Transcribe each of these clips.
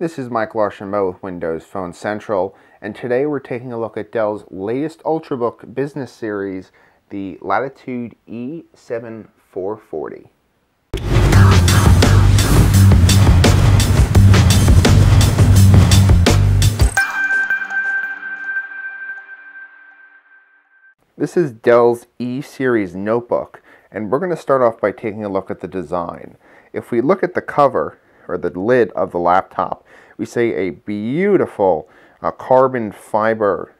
This is Mike Larchambeau with Windows Phone Central, and today we're taking a look at Dell's latest Ultrabook business series, the Latitude E7440. This is Dell's E-Series notebook, and we're going to start off by taking a look at the design. If we look at the cover, or the lid of the laptop, we see a beautiful carbon fiber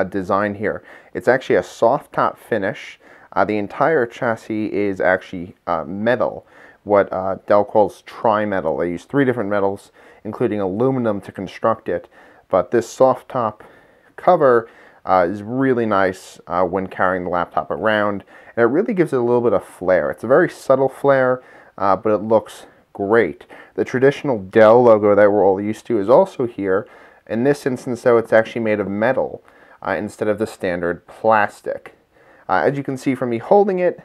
design here. It's actually a soft top finish. The entire chassis is actually metal, what Dell calls tri-metal. They use 3 different metals, including aluminum, to construct it. But this soft top cover is really nice when carrying the laptop around, and it really gives it a little bit of flair. It's a very subtle flair, but it looks great. The traditional Dell logo that we're all used to is also here. In this instance, though, it's actually made of metal instead of the standard plastic. As you can see from me holding it,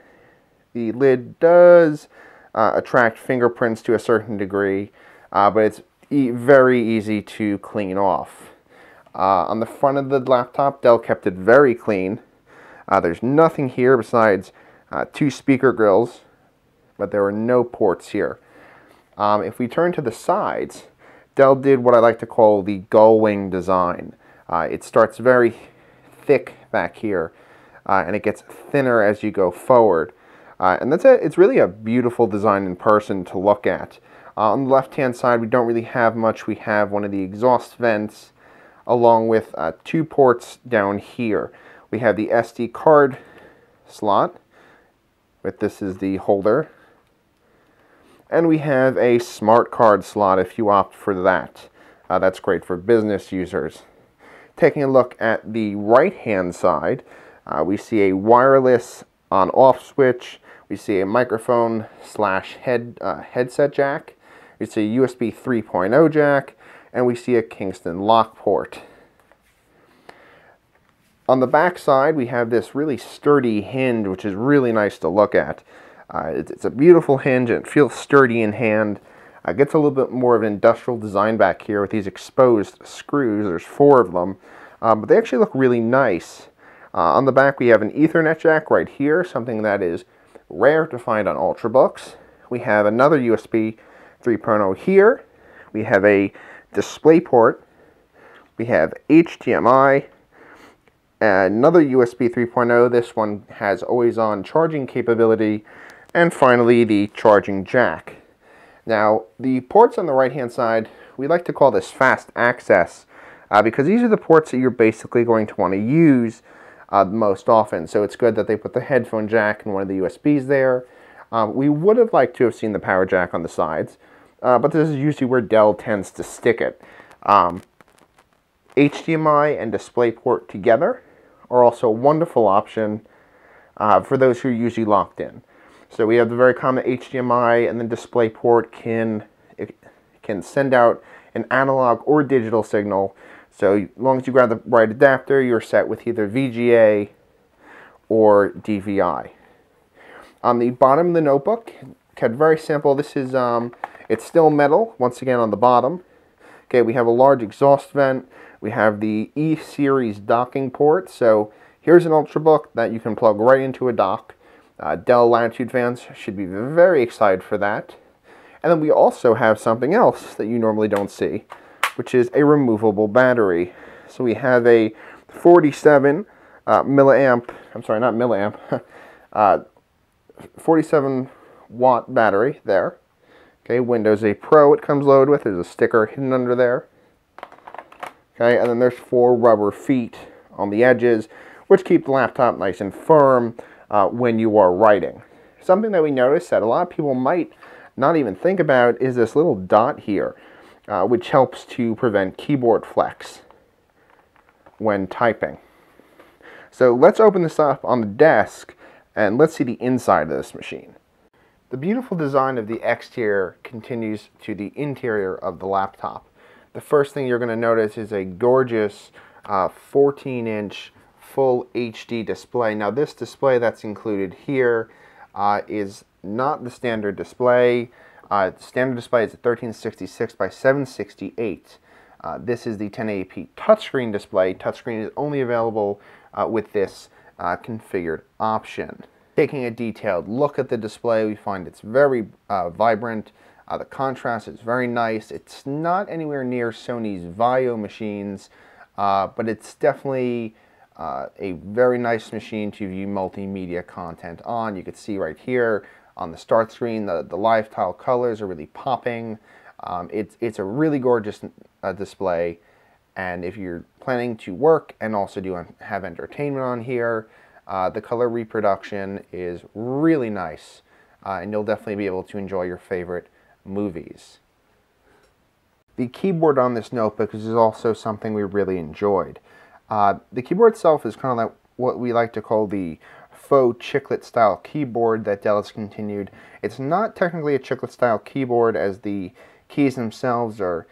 the lid does attract fingerprints to a certain degree, but it's very easy to clean off. On the front of the laptop, Dell kept it very clean. There's nothing here besides 2 speaker grills, but there are no ports here. If we turn to the sides, Dell did what I like to call the gull wing design. It starts very thick back here, and it gets thinner as you go forward. And it's really a beautiful design in person to look at. On the left-hand side, we don't really have much. We have one of the exhaust vents, along with 2 ports down here. We have the SD card slot, but this is the holder. And we have a smart card slot if you opt for that. That's great for business users. Taking a look at the right-hand side, we see a wireless on-off switch. We see a microphone / headset jack. We see a USB 3.0 jack, and we see a Kingston lock port. On the back side, we have this really sturdy hinge, which is really nice to look at. It's a beautiful hinge, and it feels sturdy in hand. It gets a little bit more of an industrial design back here with these exposed screws. There's 4 of them, but they actually look really nice. On the back, we have an Ethernet jack right here, something that is rare to find on Ultrabooks. We have another USB 3.0 here. We have a display port. We have HDMI. Another USB 3.0. This one has always-on charging capability. And finally, the charging jack. Now, the ports on the right-hand side, we like to call this fast access because these are the ports that you're basically going to want to use most often. So it's good that they put the headphone jack and one of the USBs there. We would have liked to have seen the power jack on the sides, but this is usually where Dell tends to stick it. HDMI and DisplayPort together are also a wonderful option for those who are usually locked in. So we have the very common HDMI, and then DisplayPort can send out an analog or digital signal. So as long as you grab the right adapter, you're set with either VGA or DVI. On the bottom of the notebook, kept very simple. This is it's still metal once again on the bottom. Okay, we have a large exhaust vent. We have the E-Series docking port. So here's an Ultrabook that you can plug right into a dock. Dell Latitude fans should be very excited for that. And then we also have something else that you normally don't see, which is a removable battery. So we have a 47 milliamp, I'm sorry, not milliamp, 47 watt battery there. Okay, Windows 8 Pro it comes loaded with. There's a sticker hidden under there. Okay, and then there's 4 rubber feet on the edges, which keep the laptop nice and firm when you are writing. Something that we noticed that a lot of people might not even think about is this little dot here, which helps to prevent keyboard flex when typing. So let's open this up on the desk and let's see the inside of this machine. The beautiful design of the exterior continues to the interior of the laptop. The first thing you're going to notice is a gorgeous 14-inch full HD display. Now this display that's included here is not the standard display. Standard display is a 1366 by 768. This is the 1080p touchscreen display. Touchscreen is only available with this configured option. Taking a detailed look at the display, we find it's very vibrant. The contrast is very nice. It's not anywhere near Sony's Vaio machines, but it's definitely a very nice machine to view multimedia content on. You can see right here on the start screen, the live tile colors are really popping. It's a really gorgeous display, and if you're planning to work and also have entertainment on here, the color reproduction is really nice, and you'll definitely be able to enjoy your favorite movies. The keyboard on this notebook is also something we really enjoyed. The keyboard itself is kind of like what we like to call the faux chiclet style keyboard that Dell has continued. It's not technically a chiclet style keyboard, as the keys themselves are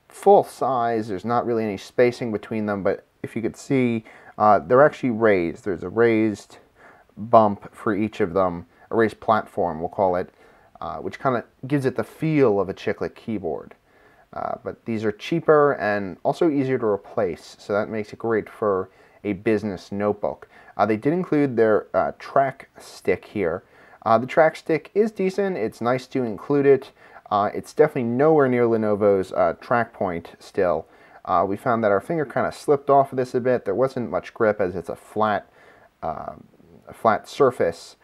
full size. There's not really any spacing between them, but if you could see, they're actually raised. There's a raised bump for each of them, a raised platform we'll call it, which kind of gives it the feel of a chiclet keyboard. But these are cheaper and also easier to replace, so that makes it great for a business notebook. They did include their track stick here. The track stick is decent. It's nice to include it. It's definitely nowhere near Lenovo's track point still. We found that our finger kind of slipped off of this a bit. There wasn't much grip as it's a flat surface.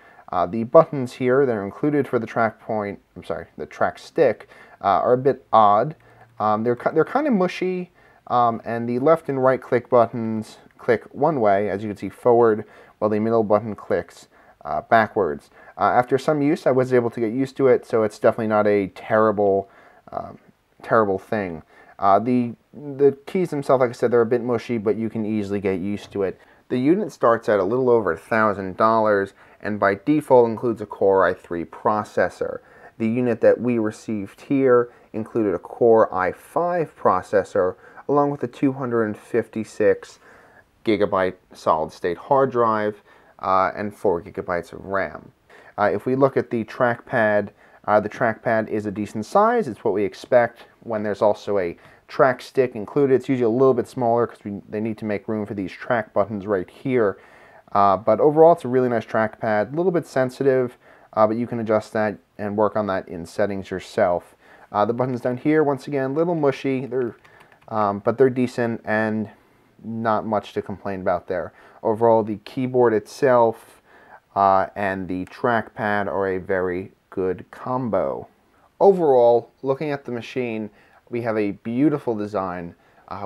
The buttons here that are included for the the track stick are a bit odd. They're kind of mushy, and the left and right click buttons click one way, as you can see, forward, while the middle button clicks backwards. After some use, I was able to get used to it, so it's definitely not a terrible thing. The keys themselves, like I said, they're a bit mushy, but you can easily get used to it. The unit starts at a little over $1,000, and by default includes a Core i3 processor. The unit that we received here included a Core i5 processor, along with a 256 gigabyte solid-state hard drive and 4 gigabytes of RAM. If we look at the trackpad is a decent size. It's what we expect when there's also a track stick included. It's usually a little bit smaller because they need to make room for these track buttons right here. But overall, it's a really nice trackpad. A little bit sensitive, but you can adjust that and work on that in settings yourself. The buttons down here, once again, a little mushy, but they're decent and not much to complain about there. Overall, the keyboard itself and the trackpad are a very good combo. Overall, looking at the machine, we have a beautiful design.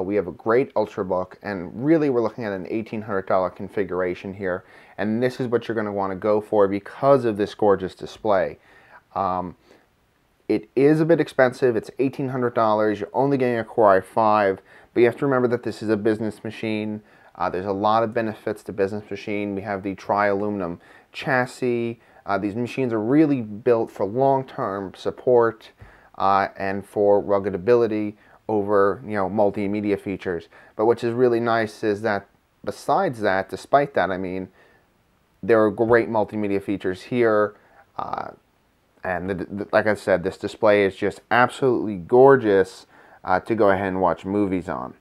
We have a great Ultrabook, and really we're looking at an $1,800 configuration here, and this is what you're going to want to go for because of this gorgeous display. It is a bit expensive. It's $1,800. You're only getting a Core i5, but you have to remember that this is a business machine. There's a lot of benefits to business machine. We have the tri-aluminum chassis. These machines are really built for long-term support and for rugged ability over, multimedia features. But what is really nice is that besides that, despite that, I mean, there are great multimedia features here. And like I said, this display is just absolutely gorgeous to go ahead and watch movies on.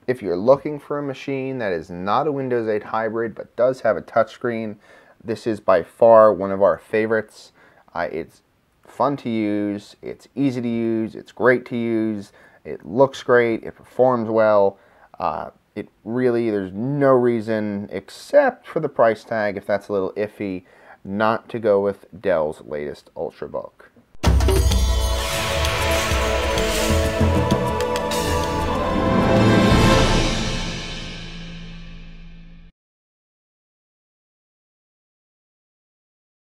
If you're looking for a machine that is not a Windows 8 hybrid but does have a touchscreen, this is by far one of our favorites. It's fun to use, it's easy to use, it's great to use, it looks great, it performs well. There's no reason, except for the price tag, if that's a little iffy, not to go with Dell's latest Ultrabook.